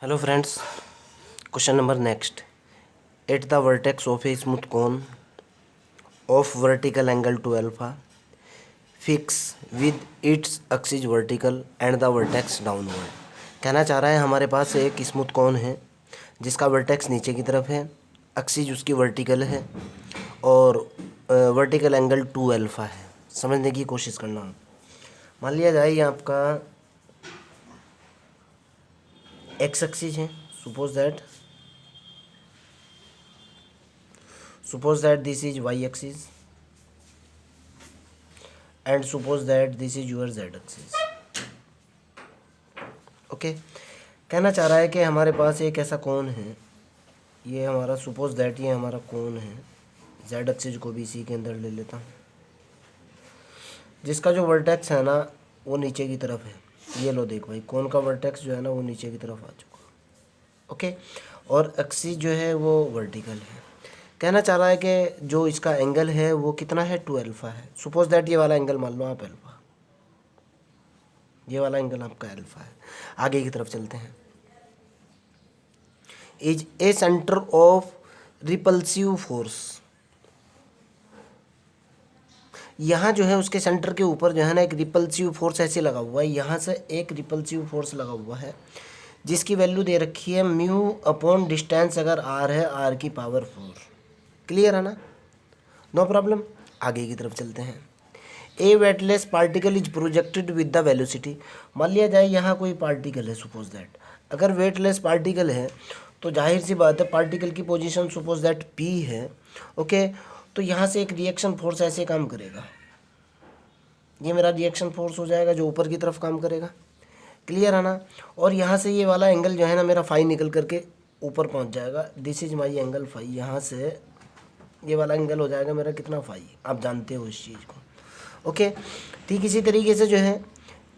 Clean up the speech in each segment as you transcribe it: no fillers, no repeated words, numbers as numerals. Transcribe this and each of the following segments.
Hello friends, question number next. At the vertex of a smooth cone of vertical angle two alpha fix with its axis vertical and the vertex downward. कहना चाह रहा है हमारे पास एक smooth कोन है जिसका vertex नीचे की तरफ है, एक्सिस उसकी वर्टिकल है और वर्टिकल एंगल टू अल्फा है. समझने की कोशिश करना. मान लिया जाए ये आपका एक्स एक्सिस है. suppose that this is y axis and suppose that this is your z axis. Okay. कहना चाह रहा है कि हमारे पास एक ऐसा कोण है, ये हमारा suppose that ये हमारा कोण है, z एक्सिस को भी इसी के अंदर ले लेता हूँ, जिसका जो वर्टेक्स है ना वो नीचे की तरफ है. ये लो देख भाई, कोण का वर्टेक्स जो है ना वो नीचे की तरफ आ चुका. ओके. और एक्सिस जो है वो वर्टिकल है. कहना चाह रहा है कि जो इसका एंगल है वो कितना है, टू अल्फा है. सपोज दैट ये वाला एंगल मान लो आप अल्फा, ये वाला एंगल आपका अल्फा है. आगे की तरफ चलते हैं. Is a centre of repulsive force. यहाँ जो है उसके सेंटर के ऊपर जो है ना एक रिपल्सिव फोर्स ऐसे लगा हुआ है. यहाँ से एक रिपल्सिव फोर्स लगा हुआ है जिसकी वैल्यू दे रखी है म्यू अपॉन डिस्टेंस अगर आर है, आर की पावर 4. क्लियर है ना, नो प्रॉब्लम. आगे की तरफ चलते हैं. A weightless particle is projected with the velocity. मान लिया जाए यहाँ कोई पार्टिकल है, सपोज दैट अगर वेटलेस पार्टिकल है तो जाहिर सी बात है पार्टिकल की पोजीशन सपोज दैट पी है. ओके. तो यहाँ से एक रिएक्शन फोर्स ऐसे काम करेगा, ये मेरा रिएक्शन फोर्स हो जाएगा जो ऊपर की तरफ काम करेगा. क्लियर है ना. और यहाँ से ये वाला एंगल जो है ना मेरा फाई निकल करके ऊपर पहुँच जाएगा. This is my angle phi. यहाँ से ये वाला एंगल हो जाएगा मेरा कितना, फाई. आप जानते हो इस चीज़ को. ओके. ठीक इसी तरीके से जो है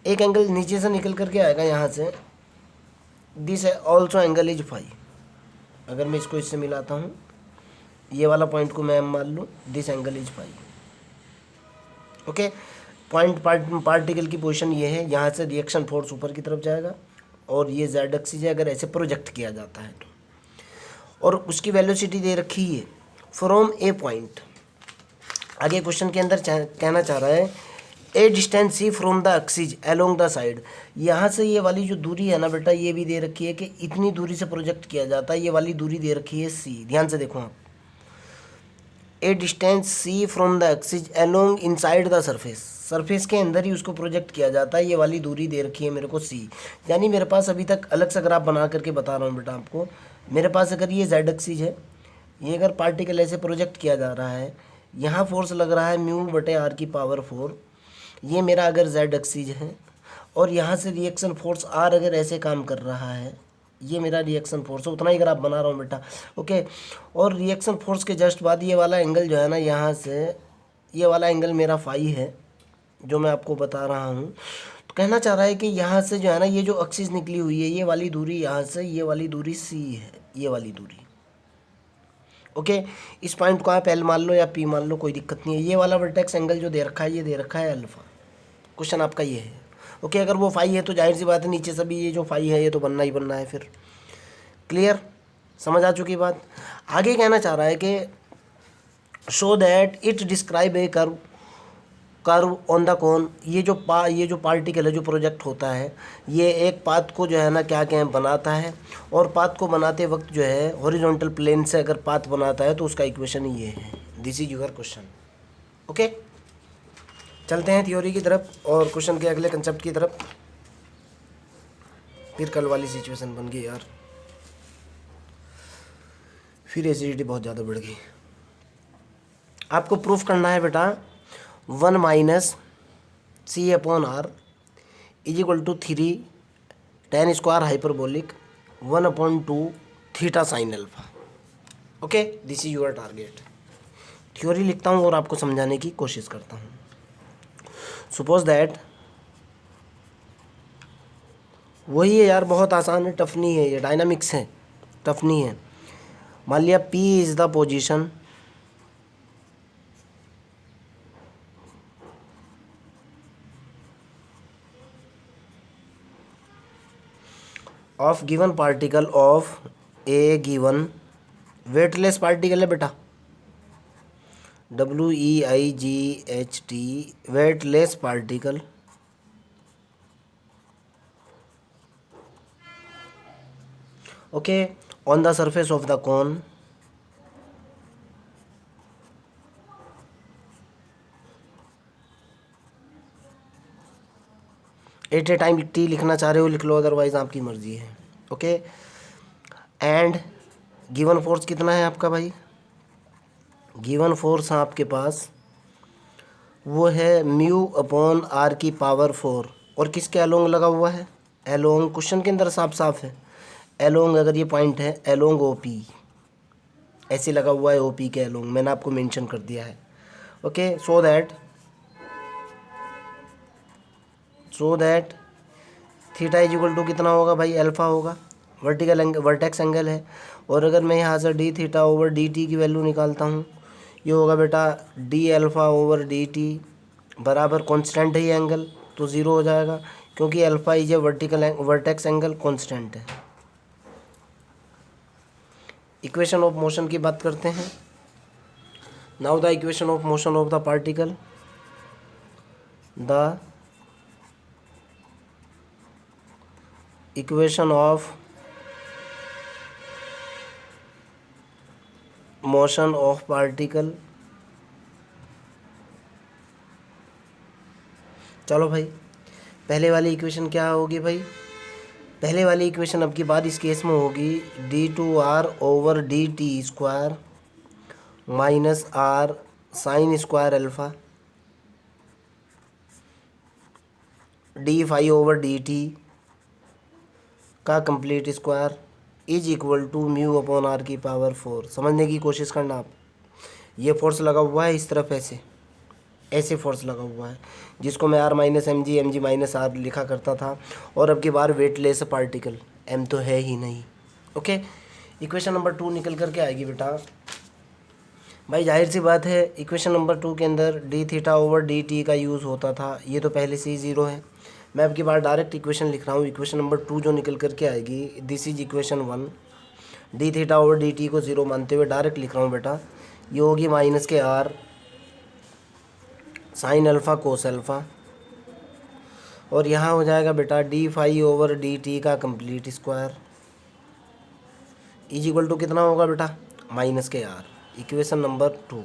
एक एंगल नीचे से निकल करके आएगा यहाँ से. This also angle is phi. अगर मैं इसको इससे मिलाता हूँ, ये वाला पॉइंट को मैं मान लूँ, this angle is phi. Okay. Particle की पोजीशन ये है, यहाँ से रिएक्शन फोर्स ऊपर की तरफ जाएगा और ये जेड एक्सिस है अगर ऐसे प्रोजेक्ट किया जाता है तो. और उसकी वेलोसिटी दे रखी है फ्रॉम ए पॉइंट. आगे क्वेश्चन के अंदर कहना चाह रहा है a distance C from the axis along the side. यहाँ से ये वाली जो दूरी है ना बेटा ये भी दे रखी है कि इतनी दूरी से प्रोजेक्ट किया जाता है. ये वाली दूरी दे रखी है सी. ध्यान से देखो आप, a distance C from the axis along inside the surface. Surface के अंदर ही उसको प्रोजेक्ट किया जाता है. ये वाली दूरी दे रखी है मेरे को सी. यानी मेरे पास अभी तक अलग से ग्राफ बना करके बता रहा हूँ बेटा आपको. मेरे पास अगर ये जेड एक्सिस है, ये अगर पार्टिकल ऐसे प्रोजेक्ट किया जा रहा है, यहाँ फोर्स लग रहा है म्यू बटे आर की पावर 4. ये मेरा अगर जेड एक्सिस है और यहाँ से रिएक्शन फोर्स आर अगर ऐसे काम कर रहा है, ये मेरा रिएक्शन फोर्स है. उतना ही ग्राफ बना रहा हूँ बेटा. ओके. और रिएक्शन फोर्स के जस्ट बाद ये वाला एंगल जो है ना, यहाँ से ये वाला एंगल मेरा फाई है जो मैं आपको बता रहा हूँ. तो कहना चाह रहा है कि यहाँ से जो है ना ये जो एक्सिस निकली हुई है, ये वाली दूरी यहाँ से, ये वाली दूरी सी है, ये वाली दूरी. ओके. इस पॉइंट को आप एल मान लो या पी मान लो, कोई दिक्कत नहीं है. ये वाला वर्टेक्स एंगल जो दे रखा है ये दे रखा है अल्फा. क्वेश्चन आपका ये है. ओके. अगर वो फाई है तो जाहिर सी बात है नीचे से भी ये जो फाई है ये तो बनना ही बनना है फिर. क्लियर, समझ आ चुकी बात. आगे कहना चाह रहा है कि show that it describe A curve on the cone. ये जो पार्टिकल है जो प्रोजेक्ट होता है, ये एक पाथ को जो है ना क्या क्या बनाता है. और पाथ को बनाते वक्त जो है हॉरिजॉन्टल प्लेन से अगर पाथ बनाता है तो उसका इक्वेशन ये है. This is your question. Okay. चलते हैं थ्योरी की तरफ और क्वेश्चन के अगले कंसेप्ट की तरफ. फिर कल वाली सिचुएशन बन गई यार, फिर एसिडिटी बहुत ज़्यादा बढ़ गई. आपको प्रूफ करना है बेटा 1 minus C upon R is equal to 3 tan square hyperbolic 1/2 theta sine alpha. Okay. This is your target. Theory लिखता हूँ और आपको समझाने की कोशिश करता हूँ. सपोज दैट, वही है यार, बहुत आसान है, टफ नहीं है, ये डायनामिक्स है, टफ नहीं है. मान लिया P is the position of given particle of a given weightless particle है बेटा, WEIGHT weightless particle okay on the surface of the cone at a time T लिखना चाह रहे हो लिख लो, अदरवाइज आपकी मर्जी है। ओके एंड गिवन फोर्स कितना है आपका भाई, गिवन फोर्स आपके पास वो है म्यू अपॉन आर की पावर 4 और किसके अलोंग लगा हुआ है, एलोंग, क्वेश्चन के अंदर साफ साफ है एलोंग, अगर ये पॉइंट है एलोंग ओपी ऐसे लगा हुआ है, ओपी के एलोंग मैंने आपको मेंशन कर दिया है। Okay so that theta is equal to कितना होगा भाई, अल्फा होगा, वर्टिकल एंगल वर्टेक्स एंगल है। और अगर मैं यहाँ से D theta over D T की वैल्यू निकालता हूँ, ये होगा बेटा D alpha over D T बराबर कांस्टेंट है ये एंगल तो ज़ीरो हो जाएगा, क्योंकि alpha is a vertex angle constant है। इक्वेशन ऑफ मोशन की बात करते हैं। Now the equation of motion of the particle, the equation of motion of particle, चलो भाई पहले वाली इक्वेशन क्या होगी भाई, पहले वाली इक्वेशन अब की बात इस केस में होगी d2r over D T square minus R sine square alpha D phi over D T का complete square is equal to mu upon are की पावर 4। समझने की कोशिश करना आप, ये फोर्स लगा हुआ है इस तरफ ऐसे फोर्स लगा हुआ है जिसको मैं r minus M G minus R लिखा करता था, और अब की बार वेटलेस पार्टिकल m तो है ही नहीं। ओके इक्वेशन नंबर 2 निकल करके आएगी बेटा भाई, जाहिर सी बात है इक्वेशन नंबर 2 के अंदर D theta over D T का यूज़ होता था, ये तो पहले से ही ज़ीरो है। मैं अब की बार डायरेक्ट इक्वेशन लिख रहा हूँ, इक्वेशन नंबर 2 जो निकल करके आएगी this is equation 1, D theta over D T को ज़ीरो मानते हुए डायरेक्ट लिख रहा हूँ बेटा, ये होगी minus K R sine alpha cos alpha, और यहाँ हो जाएगा बेटा D phi over D T का complete square is equal to कितना होगा बेटा, minus K R. Equation number 2।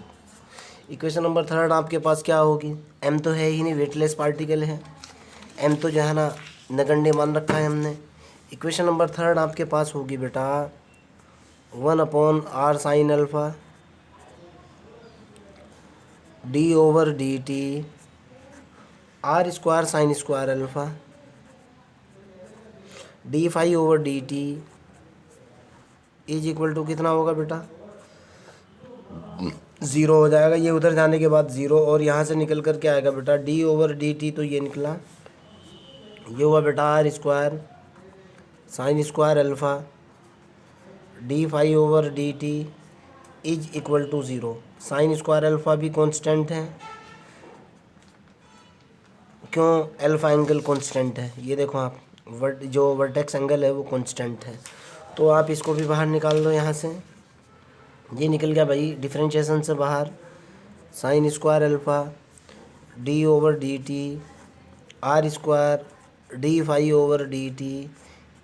Equation number 3 आपके पास क्या होगी, m तो है ही नहीं, वेटलेस पार्टिकल है, m तो जो है ना नगण्य मान रखा है हमने। इक्वेशन नंबर 3 आपके पास होगी बेटा 1 upon R sine alpha D over D T R square sine square alpha D phi over D T is equal to कितना होगा बेटा, ज़ीरो हो जाएगा, ये उधर जाने के बाद ज़ीरो, और यहाँ से निकल कर के आएगा बेटा डी ओवर डी टी, तो ये निकला, ये हुआ बेटा R square sine square alpha D phi over D T is equal to zero. Sine square alpha भी कांस्टेंट है, क्यों, अल्फ़ा एंगल कांस्टेंट है, ये देखो आप जो वर्टेक्स एंगल है वो कांस्टेंट है, तो आप इसको भी बाहर निकाल दो यहाँ से, ये निकल गया भाई डिफरेंशिएशन से बाहर, sine square alpha D over D T R square D phi over D T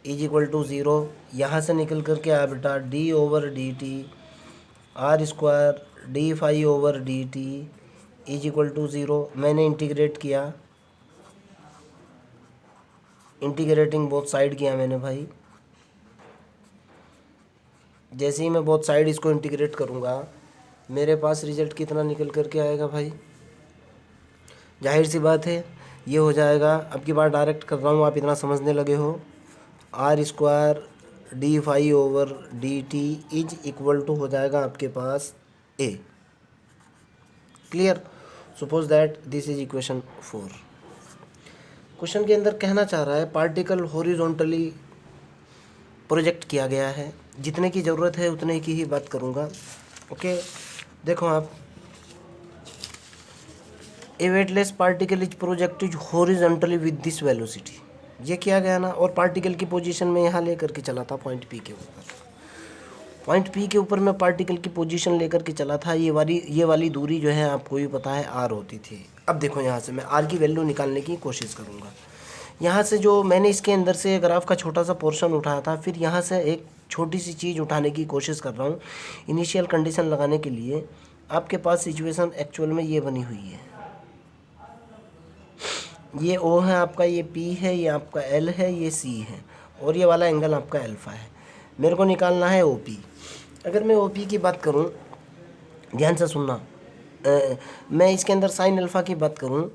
is equal to zero. यहाँ से निकल कर के आया बेटा D over D T R square D phi over D T is equal to zero. मैंने integrate किया, integrating both side किया मैंने भाई, जैसे ही मैं बोथ साइड इसको इंटीग्रेट करूँगा मेरे पास रिजल्ट कितना निकल कर के आएगा भाई, जाहिर सी बात है ये हो जाएगा, अब की बार डायरेक्ट कर रहा हूँ आप इतना समझने लगे हो, R square D phi over D T is equal to हो जाएगा आपके पास A. Clear, suppose that this is equation 4। Question के अंदर कहना चाह रहा है पार्टिकल हॉरिजॉन्टली प्रोजेक्ट किया गया है, जितने की ज़रूरत है उतने की ही बात करूँगा। ओके देखो आप, a weightless particle is projected horizontally with this velocity, ये किया गया ना। और पार्टिकल की पोजीशन में यहाँ लेकर के चला था पॉइंट पी के ऊपर, पॉइंट पी के ऊपर मैं पार्टिकल की पोजीशन लेकर के चला था। ये वाली दूरी जो है आपको भी पता है आर होती थी। अब देखो यहाँ से मैं आर की वैल्यू निकालने की कोशिश करूँगा। यहाँ से जो मैंने इसके अंदर से ग्राफ का छोटा सा पोर्शन उठाया था, फिर यहाँ से एक छोटी सी चीज़ उठाने की कोशिश कर रहा हूँ इनिशियल कंडीशन लगाने के लिए। आपके पास सिचुएशन एक्चुअल में ये बनी हुई है, ये ओ है आपका, ये पी है, ये आपका एल है, ये सी है, और ये वाला एंगल आपका अल्फ़ा है। मेरे को निकालना है ओ पी। अगर मैं ओ पी की बात करूं, ध्यान से सुनना, मैं इसके अंदर साइन अल्फ़ा की बात करूं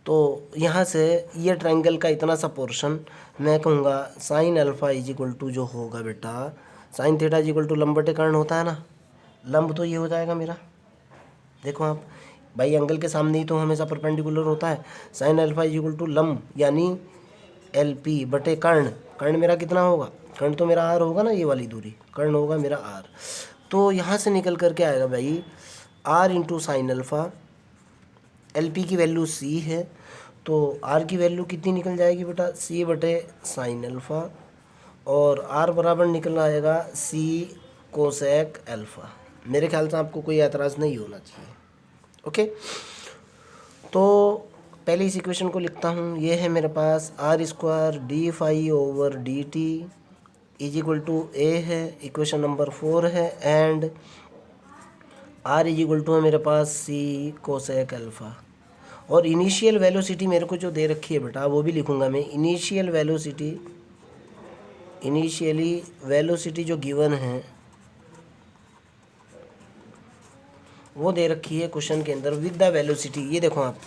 तो यहाँ से ये ट्रायंगल का इतना सा पोर्शन मैं कहूँगा sine alpha is equal to जो होगा बेटा, sine theta is equal to लंब बटे कर्ण होता है ना, लंब तो ये हो जाएगा मेरा। देखो आप भाई, एंगल के सामने ही तो हमेशा परपेंडिकुलर होता है। Sine alpha is equal to लंब यानी एल पी बटे कर्ण। कर्ण मेरा कितना होगा, कर्ण तो मेरा आर होगा ना, ये वाली दूरी कर्ण होगा मेरा आर। तो यहाँ से निकल करके आएगा भाई R into sine alpha, L P की वैल्यू सी है तो आर की वैल्यू कितनी निकल जाएगी बेटा, सी बटे साइन अल्फ़ा, और आर बराबर निकल आएगा सी कोसेक अल्फ़ा। मेरे ख्याल से आपको कोई एतराज़ नहीं होना चाहिए। ओके, तो पहले इस इक्वेशन को लिखता हूँ। ये है मेरे पास R square D phi over D T is equal to A है, इक्वेशन नंबर 4 है, and R is equal to है मेरे पास सी कोसेक अल्फ़ा। और इनिशियल वेलोसिटी मेरे को जो दे रखी है बेटा वो भी लिखूँगा मैं। इनिशियली वेलोसिटी जो गिवन है वो दे रखी है क्वेश्चन के अंदर विद द वेलोसिटी। ये देखो आप,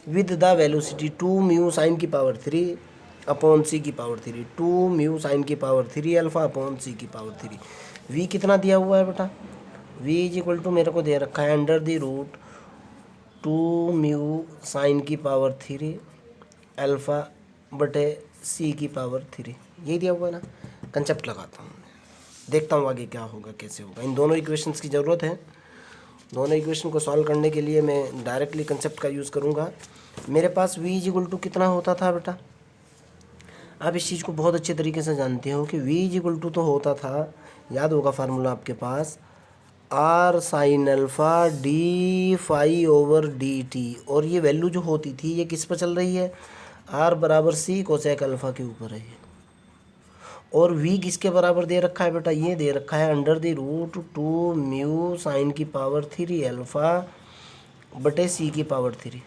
with the velocity 2 mu sine की पावर 3 अपॉन सी की पावर 3, 2 म्यू साइन की पावर 3 अल्फ़ा अपॉन सी की पावर 3। वी कितना दिया हुआ है बेटा, वी इज इक्वल टू मेरे को दे रखा है under the root 2 mu sine की पावर 3 अल्फ़ा बटे सी की पावर 3, यही दिया हुआ है ना। कंसेप्ट लगाता हूँ, देखता हूँ आगे क्या होगा, कैसे होगा। इन दोनों इक्वेशंस की ज़रूरत है। दोनों इक्वेशन को सॉल्व करने के लिए मैं डायरेक्टली कंसेप्ट का यूज़ करूँगा। मेरे पास v इज इक्वल टू कितना होता था बेटा, आप इस चीज़ को बहुत अच्छे तरीके से जानते हो कि v इज इक्वल टू तो होता था, याद होगा फार्मूला आपके पास, R sine alpha D phi over D T. और ये वैल्यू जो होती थी ये किस पर चल रही है, आर बराबर सी कोसेक अल्फ़ा के ऊपर है ये। और v किसके बराबर दे रखा है बेटा, ये दे रखा है under the root 2 mu sine की पावर 3 अल्फ़ा बटे सी की पावर 3।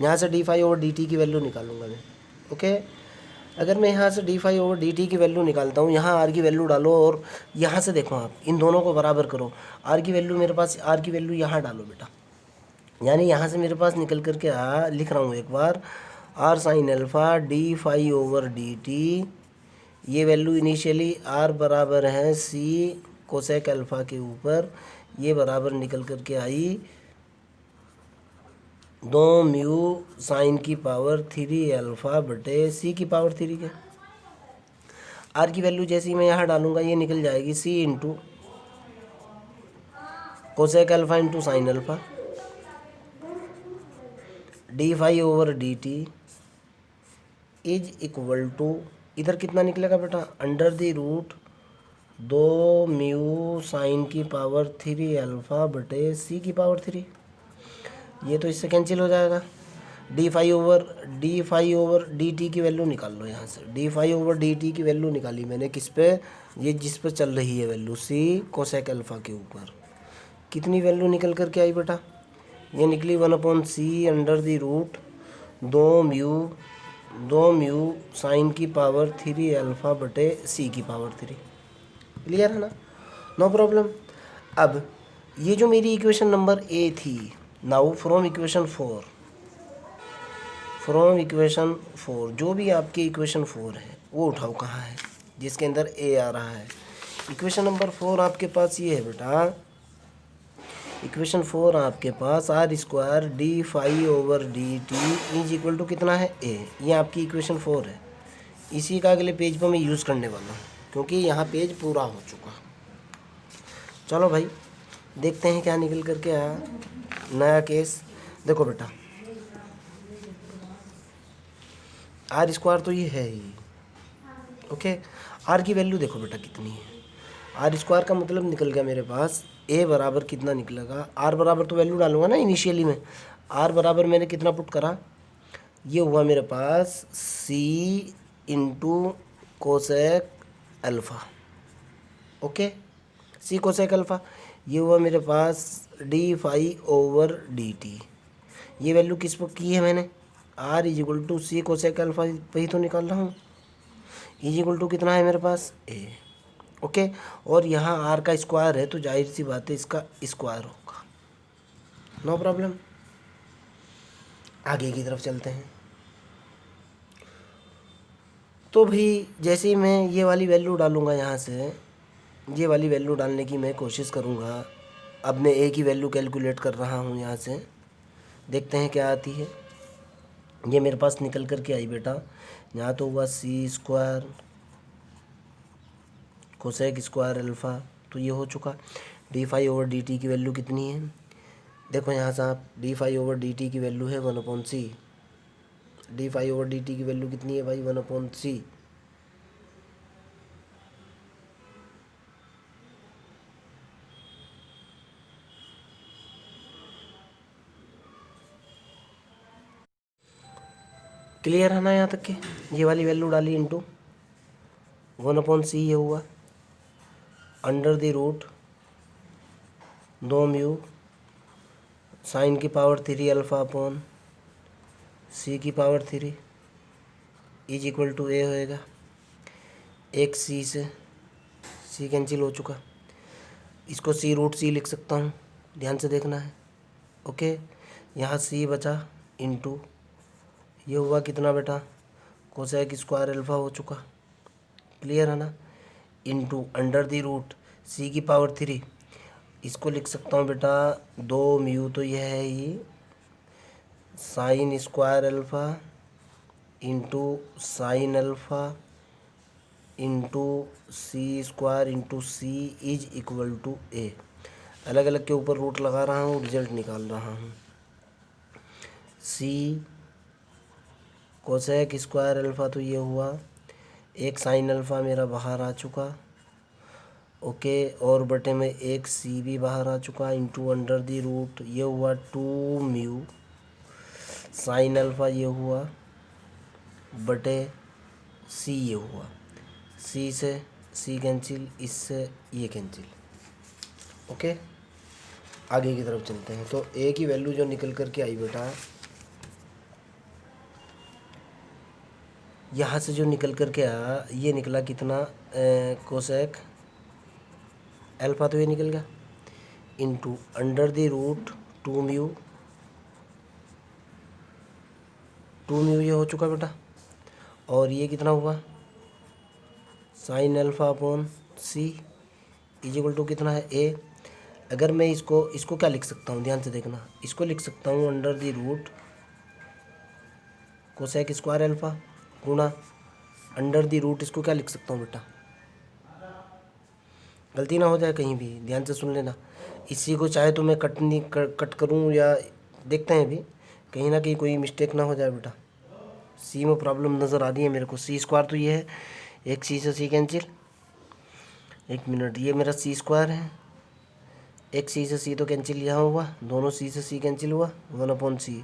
यहाँ से D phi over D T की वैल्यू निकालूंगा मैं। ओके, अगर मैं यहाँ से D phi over D T की वैल्यू निकालता हूँ, यहाँ आर की वैल्यू डालो और यहाँ से देखो आप इन दोनों को बराबर करो। आर की वैल्यू मेरे पास, आर की वैल्यू यहाँ डालो बेटा, यानी यहाँ से मेरे पास निकल करके लिख रहा हूँ एक बार, R sine alpha D phi over D T, ये वैल्यू इनिशियली आर बराबर है सी कोसेक अल्फ़ा के ऊपर, ये बराबर निकल करके आई 2 म्यू साइन की पावर 3 अल्फ़ा बटे सी की पावर 3 के। आर की वैल्यू जैसे ही मैं यहाँ डालूंगा ये निकल जाएगी C into cosec alpha into sine alpha D phi over D T is equal to, इधर कितना निकलेगा बेटा, under the root 2 mu sine की पावर 3 अल्फ़ा बटे सी की पावर 3। ये तो इससे कैंसिल हो जाएगा। D phi over D T की वैल्यू निकाल लो यहाँ से। D phi over D T की वैल्यू निकाली मैंने किस पे, ये जिस पे चल रही है वैल्यू सी कोसेक अल्फ़ा के ऊपर। कितनी वैल्यू निकल कर के आई बेटा, ये निकली 1/c under the root 2 mu sine की पावर 3 अल्फ़ा बटे सी की पावर 3। क्लियर है ना, नो प्रॉब्लम। अब ये जो मेरी इक्वेशन नंबर ए थी, नाउ फ्रॉम इक्वेशन 4 जो भी आपकी इक्वेशन 4 है वो उठाओ कहाँ है, जिसके अंदर ए आ रहा है। इक्वेशन नंबर 4 आपके पास ये है बेटा, इक्वेशन 4 आपके पास R square D phi over D T is equal to कितना है ए। ये आपकी इक्वेशन 4 है। इसी का अगले पेज पर मैं यूज़ करने वाला हूँ क्योंकि यहाँ पेज पूरा हो चुका। चलो भाई देखते हैं क्या निकल करके आया नया केस। देखो बेटा, आर स्क्वायर तो ये है ही, ओके। आर की वैल्यू देखो बेटा कितनी है, आर स्क्वायर का मतलब निकल गया मेरे पास ए बराबर कितना निकलेगा, आर बराबर तो वैल्यू डालूंगा ना इनिशियली में, आर बराबर मैंने कितना पुट करा, ये हुआ मेरे पास C into cosec alpha. Okay, C cosec alpha, ये हुआ मेरे पास D phi over D T. ये वैल्यू किस पर की है मैंने, R is equal to C cosec alpha पे ही तो निकाल रहा हूँ, इज इक्वल टू कितना है मेरे पास ए। ओके, और यहाँ आर का स्क्वायर है तो जाहिर सी बात है इसका स्क्वायर होगा, नो प्रॉब्लम। आगे की तरफ चलते हैं। तो भाई जैसे ही मैं ये वाली वैल्यू डालूँगा यहाँ से, ये वाली वैल्यू डालने की मैं कोशिश करूँगा। अब मैं ए की वैल्यू कैलकुलेट कर रहा हूँ यहाँ से, देखते हैं क्या आती है। ये मेरे पास निकल कर के आई बेटा, यहाँ तो हुआ c square cosec square alpha, तो ये हो चुका। D phi over D T की वैल्यू कितनी है, देखो यहाँ से आप d phi over D T की वैल्यू है 1/c। D phi over D T की वैल्यू कितनी है भाई 1/c। क्लियर है ना यहाँ तक के, ये वाली वैल्यू डाली इंटू 1/c, ये हुआ under the root 2 mu sine की पावर 3 अल्फ़ा अपॉन सी की power 3 is equal to A होएगा। एक सी से सी कैंसिल हो चुका, इसको सी रूट सी लिख सकता हूँ, ध्यान से देखना है। ओके, यहाँ सी बचा इंटू ये हुआ कितना बेटा कोसेक स्क्वायर अल्फ़ा हो चुका, क्लियर है ना, इंटू अंडर द रूट सी की पावर 3, इसको लिख सकता हूँ बेटा 2 म्यू, तो यह है ही sine square alpha into sine alpha into C square into C is equal to A. अलग अलग के ऊपर रूट लगा रहा हूँ, रिजल्ट निकाल रहा हूँ। सी कोसेक स्क्वायर अल्फ़ा, तो ये हुआ एक साइन अल्फ़ा मेरा बाहर आ चुका। ओके, और बटे में एक सी भी बाहर आ चुका इंटू अंडर दी रूट, ये हुआ 2 म्यू साइन अल्फ़ा, ये हुआ बटे सी, ये हुआ सी से सी कैंसिल, इससे ये कैंसिल। ओके, आगे की तरफ चलते हैं। तो ए की वैल्यू जो निकल कर के आई बेटा, यहाँ से जो निकल कर के आया ये निकला कितना कोसेक अल्फ़ा, तो ये निकल गया into under the root 2 mu, 2 mu ये हो चुका बेटा, और ये कितना हुआ sine alpha upon c is equal to कितना है ए। अगर मैं इसको क्या लिख सकता हूँ, ध्यान से देखना, इसको लिख सकता हूँ under the root cosec square alpha गुणा अंडर द रूट, इसको क्या लिख सकता हूँ बेटा, गलती ना हो जाए कहीं भी, ध्यान से सुन लेना। इसी को चाहे तो मैं कट करूँ या देखते हैं भी, कहीं ना कहीं कोई मिस्टेक ना हो जाए बेटा। सी में प्रॉब्लम नज़र आ रही है मेरे को, सी स्क्वायर तो ये है, एक सी से सी कैंसिल, एक मिनट, ये मेरा सी स्क्वायर है, एक सी से सी तो कैंसिल यहाँ हुआ, दोनों सी से सी कैंसिल हुआ 1/c।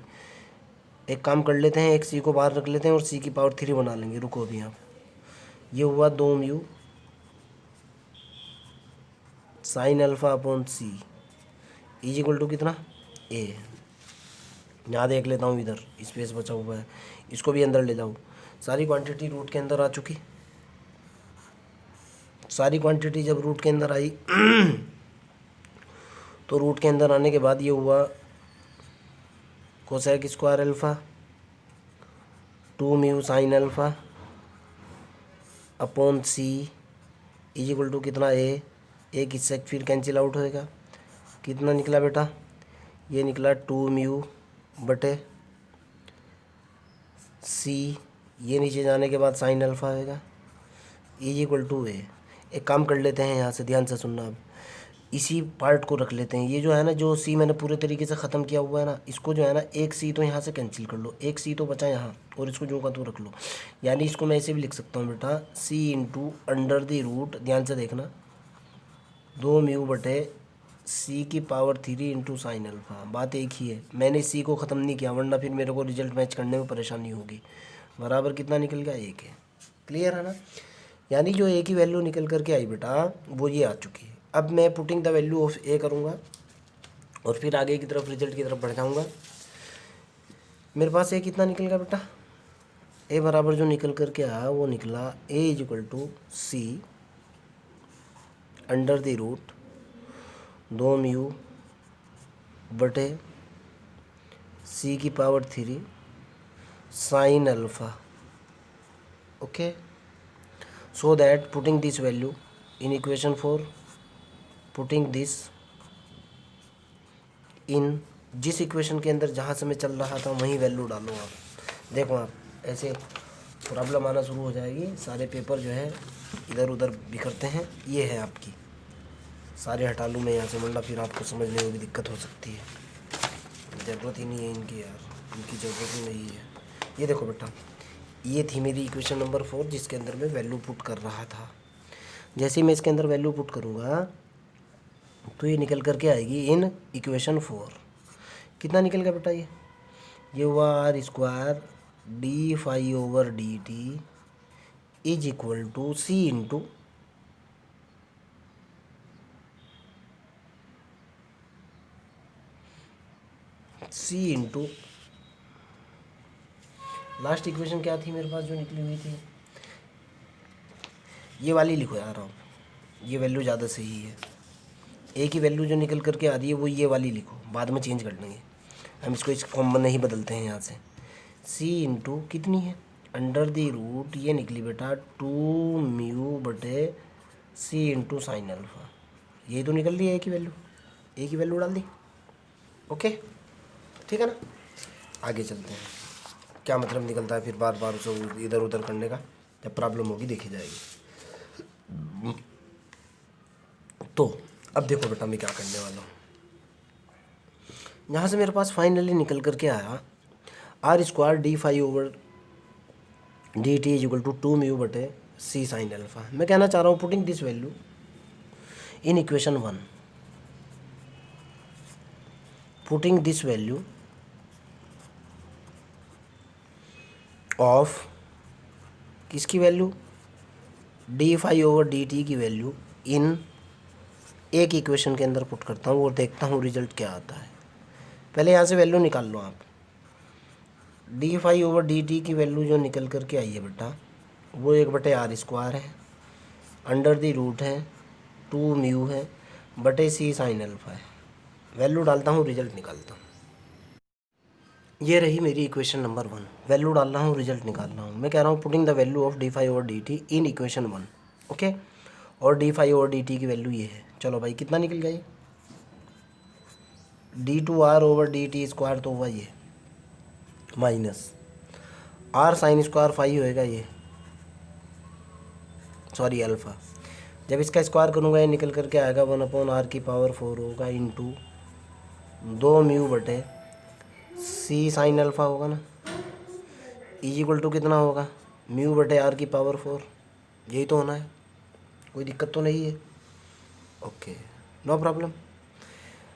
एक काम कर लेते हैं, एक सी को बाहर रख लेते हैं और सी की पावर 3 बना लेंगे, रुको अभी आप। ये हुआ 2 mu sine alpha upon c is equal to कितना ए। यहाँ देख लेता हूँ, इधर स्पेस बचा हुआ है, इसको भी अंदर ले जाऊँ। सारी क्वांटिटी रूट के अंदर आ चुकी, सारी क्वांटिटी जब रूट के अंदर आई तो रूट के अंदर आने के बाद ये हुआ cosec square alpha 2 mu sine alpha upon c is equal to कितना ए, एक इससे फिर कैंसिल आउट होएगा, कितना निकला बेटा, ये निकला 2 म्यू बटे सी, ये नीचे जाने के बाद साइन अल्फ़ा आएगा इज इक्वल टू ए। एक काम कर लेते हैं यहाँ से, ध्यान से सुनना, अब इसी पार्ट को रख लेते हैं। ये जो है ना, जो सी मैंने पूरे तरीके से ख़त्म किया हुआ है ना, इसको जो है ना, एक सी तो यहाँ से कैंसिल कर लो, एक सी तो बचा यहाँ, और इसको जो का तो रख लो। यानी इसको मैं ऐसे भी लिख सकता हूँ बेटा, सी इंटू अंडर द रूट, ध्यान से देखना, 2 म्यू बटे सी की पावर 3 इंटू साइन अल्फ़ा। बात एक ही है, मैंने सी को ख़त्म नहीं किया, वरना फिर मेरे को रिजल्ट मैच करने में परेशानी होगी। बराबर कितना निकल गया, 1 है। क्लियर है ना? यानी जो ए की वैल्यू निकल करके आई बेटा, वो ये आ चुकी है। अब मैं पुटिंग द वैल्यू ऑफ ए करूँगा और फिर आगे की तरफ रिजल्ट की तरफ बढ़ जाऊँगा। मेरे पास ए कितना निकल गया बेटा, ए बराबर जो निकल करके आया वो निकला A is equal to C under the root 2 mu बटे सी की power 3 sine alpha. Okay, so that putting this value in equation 4, putting this in, जिस इक्वेशन के अंदर जहाँ से मैं चल रहा था वहीं वैल्यू डालो आप। देखो आप ऐसे प्रॉब्लम आना शुरू हो जाएगी, सारे पेपर जो है इधर उधर बिखरते हैं। ये है आपकी, सारे हटा लूँ मैं यहाँ से, वरना फिर आपको समझने में भी दिक्कत हो सकती है। ज़रूरत ही नहीं है इनकी यार, इनकी ज़रूरत ही नहीं है। ये देखो बेटा, ये थी मेरी इक्वेशन नंबर 4 जिसके अंदर मैं वैल्यू पुट कर रहा था। जैसे ही मैं इसके अंदर वैल्यू पुट करूँगा तो ये निकल करके आएगी इन इक्वेशन 4। कितना निकल गया बेटा, ये हुआ r square D phi over D T is equal to c into last equation क्या थी मेरे पास जो निकली हुई थी, ये वाली लिखो यार आप, ये वैल्यू ज़्यादा सही है। ए की वैल्यू जो निकल करके आ रही है वो ये वाली लिखो, बाद में चेंज कर लेंगे हम इसको, इस कॉमन नहीं बदलते हैं यहाँ से। सी इंटू कितनी है, अंडर दी रूट, ये निकली बेटा 2 म्यू बटे सी इंटू साइन अल्फ़ा। यही तो निकल रही है ए की वैल्यू, ए की वैल्यू डाल दी। ओके, ठीक है ना? आगे चलते हैं, क्या मतलब निकलता है फिर बार बार उसे इधर उधर करने का, जब प्रॉब्लम होगी देखी जाएगी। तो अब देखो बेटा मैं क्या करने वाला हूँ। यहाँ से मेरे पास फाइनली निकल करके आया R square D phi over D T is equal to 2 mu बटे सी साइन अल्फ़ा। मैं कहना चाह रहा हूँ putting this value in equation 1, putting this value of किसकी value, d phi over D T की वैल्यू इन एक equation के अंदर पुट करता हूँ और देखता हूँ रिजल्ट क्या आता है। पहले यहाँ से वैल्यू निकाल लो आप। D phi over D T की वैल्यू जो निकल करके आई है बेटा, वो 1/r स्क्वायर है, अंडर दी रूट है 2 म्यू है बटे सी साइन अल्फ़ा है। वैल्यू डालता हूँ, रिजल्ट निकालता हूँ। ये रही मेरी इक्वेशन नंबर 1, वैल्यू डाल रहा हूँ, रिजल्ट निकाल रहा हूँ। मैं कह रहा हूँ putting the value of d phi over D t in equation 1। Okay, और d phi over D T की वैल्यू ये है। चलो भाई कितना निकल गया, d2r over D T square तो हुआ ये, minus r sine square phi होएगा ये, सॉरी अल्फ़ा। जब इसका स्क्वायर करूँगा ये निकल करके आएगा 1/r की पावर 4 होगा इंटू 2 म्यू बटे सी साइन अल्फ़ा होगा ना, इज इक्वल टू कितना होगा, म्यू बटे r की पावर 4। यही तो होना है, कोई दिक्कत तो नहीं है। Okay, no problem.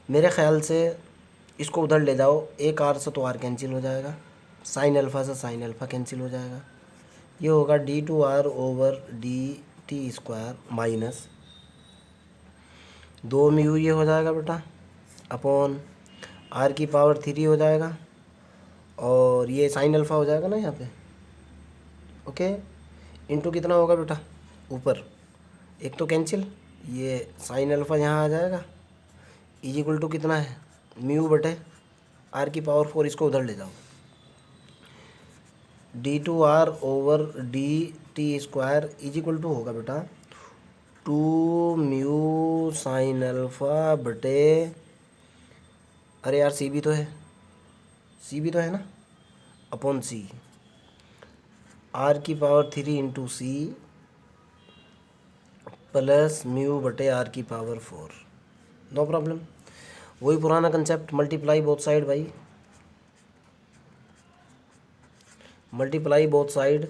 मेरे ख्याल से इसको उधर ले जाओ, एक आर से तो आर कैंसिल हो जाएगा, साइन अल्फ़ा से साइन अल्फ़ा कैंसिल हो जाएगा। ये होगा d2r over D T square minus 2 mu ये हो जाएगा बेटा अपॉन r की पावर 3 हो जाएगा, और ये साइन अल्फ़ा हो जाएगा ना यहाँ पे। ओके, इंटू कितना होगा बेटा ऊपर, एक तो कैंसिल, ये साइन अल्फ़ा यहाँ आ जाएगा, इज इक्वल टू कितना है, म्यू बटे r की पावर 4, इसको उधर ले जाओ, d2r over D T square is equal to होगा बेटा 2 म्यू साइन अल्फ़ा बटे, अरे यार सी भी तो है, सी भी तो है ना, अपॉन सी, r की power 3 into C plus mu बटे r की पावर 4। No problem. वही पुराना कंसेप्ट, मल्टीप्लाई बोथ साइड भाई, multiply both side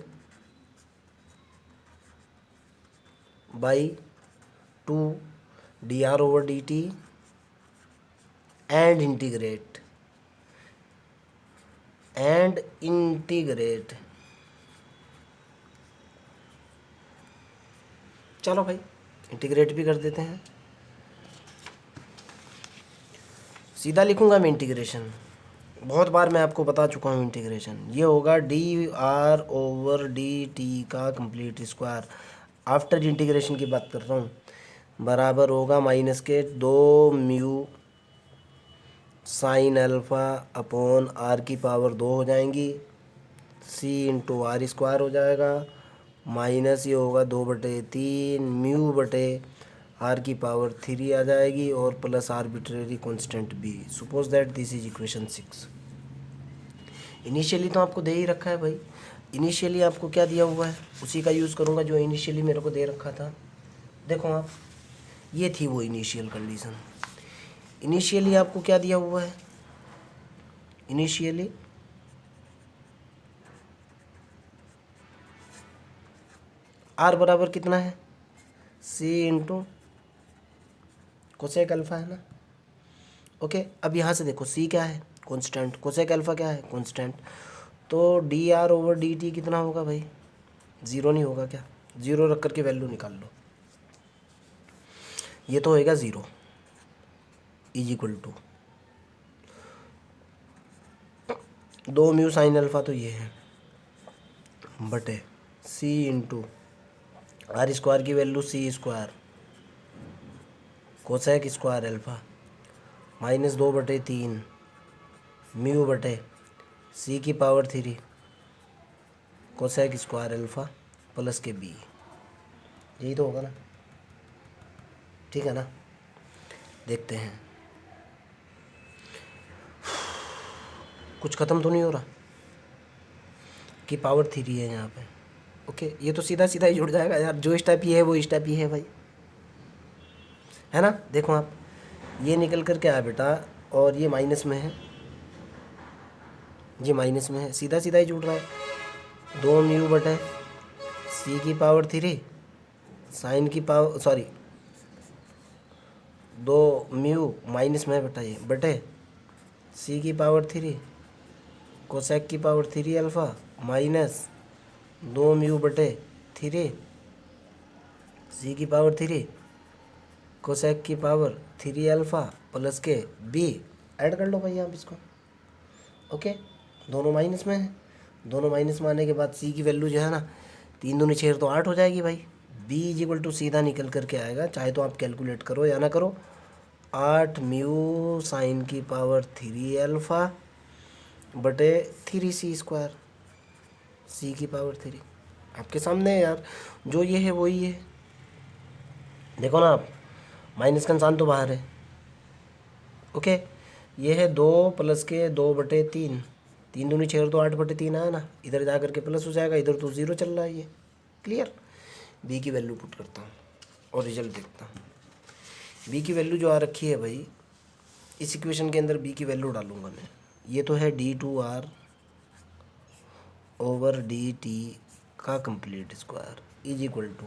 by 2 dr/dt and integrate. चलो भाई इंटीग्रेट भी कर देते हैं। सीधा लिखूंगा मैं इंटीग्रेशन, बहुत बार मैं आपको बता चुका हूँ इंटीग्रेशन। ये होगा dr/dt का कंप्लीट स्क्वायर, आफ्टर इंटीग्रेशन की बात कर रहा हूँ, बराबर होगा माइनस के 2 mu sine alpha upon are की पावर 2 हो जाएंगी, सी इंटू आर स्क्वायर हो जाएगा, माइनस ये होगा 2/3 म्यू बटे आर की पावर 3 आ जाएगी, और plus arbitrary constant b. Suppose that this is equation 6। Initially तो आपको दे ही रखा है भाई, इनिशियली आपको क्या दिया हुआ है उसी का यूज़ करूँगा जो इनिशियली मेरे को दे रखा था। देखो आप, ये थी वो इनिशियल कंडीशन। इनिशियली आपको क्या दिया हुआ है, इनिशियली आर बराबर कितना है, सी इंटू कोसेक अल्फ़ा है ना। ओके, अब यहाँ से देखो सी क्या है, कांस्टेंट, कोसेक अल्फ़ा क्या है, कांस्टेंट, तो dr/dt कितना होगा भाई, 0 नहीं होगा क्या, 0 रख करके वैल्यू निकाल लो, ये तो होएगा 0 is equal to 2 mu sine alpha, तो ये है बटे सी इंटू आर स्क्वायर की value C square cosec square alpha minus 2/3 mu बटे सी की power 3 cosec square alpha plus K B. यही तो होगा ना, ठीक है ना। देखते हैं कुछ ख़त्म तो नहीं हो रहा, कि पावर 3 है यहाँ पे। ओके, ये तो सीधा सीधा ही जुड़ जाएगा यार, जो स्टेप ये है वो स्टेप ये है भाई, है ना। देखो आप, ये निकल कर के आया बेटा, और ये माइनस में है, ये माइनस में है, सीधा सीधा ही जुड़ रहा है। 2 म्यू बटे सी की पावर 3 साइन की पावर, सॉरी 2 म्यू माइनस में है बेटा, ये बटे सी की पावर 3 कोसेक की पावर 3 अल्फ़ा माइनस 2 म्यू बटे 3 सी की पावर 3 कोसेक की power 3 alpha plus K B. Add कर लो भाई आप इसको। ओके, दोनों माइनस में है, दोनों माइनस में आने के बाद सी की वैल्यू जो है ना, 3 दूनी 6 तो 8 हो जाएगी भाई। बी इज इक्वल टू सीधा निकल करके आएगा, चाहे तो आप कैलकुलेट करो या ना करो, 8 म्यू साइन की पावर 3 अल्फ़ा बटे 3 सी स्क्वायर, सी की पावर 3 आपके सामने है यार, जो ये है वही है। देखो ना आप, माइनस का निशान तो बाहर है। ओके, ये है 2 प्लस के 2/3, 3 दूनी 6 तो 8/3 आया ना, इधर जा करके प्लस हो जाएगा, इधर तो 0 चल रहा है, ये क्लियर। बी की वैल्यू पुट करता हूँ और रिजल्ट देखता हूँ। बी की वैल्यू जो आ रखी है भाई, इस इक्वेशन के अंदर बी की वैल्यू डालूंगा मैं। ये तो है d2r/dt का complete square is equal to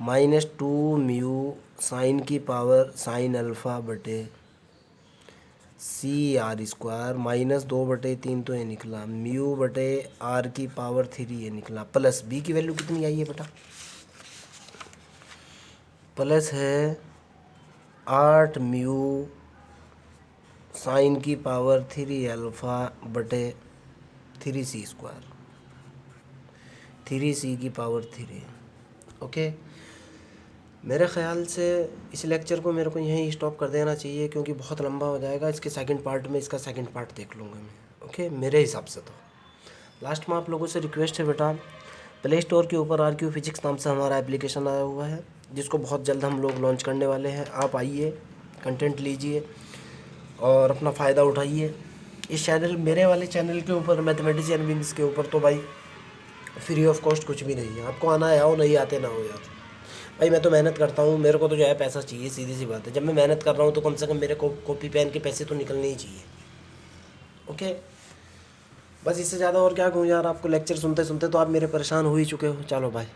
minus 2 mu sine की पावर साइन अल्फ़ा बटे सी आर स्क्वायर माइनस 2/3 तो ये निकला, म्यू बटे आर की पावर 3 ये निकला, प्लस बी की वैल्यू कितनी आई है बेटा, प्लस है 8 म्यू साइन की पावर 3 अल्फ़ा बटे 3 सी स्क्वायर, 3 सी की पावर 3। ओके, मेरे ख़्याल से इस लेक्चर को मेरे को यहीं स्टॉप कर देना चाहिए, क्योंकि बहुत लंबा हो जाएगा। इसके सेकंड पार्ट में इसका सेकंड पार्ट देख लूँगा मैं। ओके, मेरे हिसाब से तो लास्ट में आप लोगों से रिक्वेस्ट है बेटा, प्ले स्टोर के ऊपर RQ फिजिक्स नाम से हमारा एप्लीकेशन आया हुआ है, जिसको बहुत जल्द हम लोग लॉन्च करने वाले हैं। आप आइए, कंटेंट लीजिए और अपना फ़ायदा उठाइए। इस चैनल, मेरे वाले चैनल के ऊपर, मैथमेटिशियन विंग्स के ऊपर, तो भाई फ्री ऑफ कॉस्ट कुछ भी नहीं है। आपको आना है आओ, नहीं आते ना हो यार, भाई मैं तो मेहनत करता हूँ, मेरे को तो जो है पैसा चाहिए, सीधी सी बात है। जब मैं मेहनत कर रहा हूँ तो कम से कम मेरे को कॉपी पेन के पैसे तो निकलने ही चाहिए। ओके, बस इससे ज़्यादा और क्या कहूँ यार, आपको लेक्चर सुनते सुनते तो आप मेरे परेशान हो ही चुके हो। चलो भाई।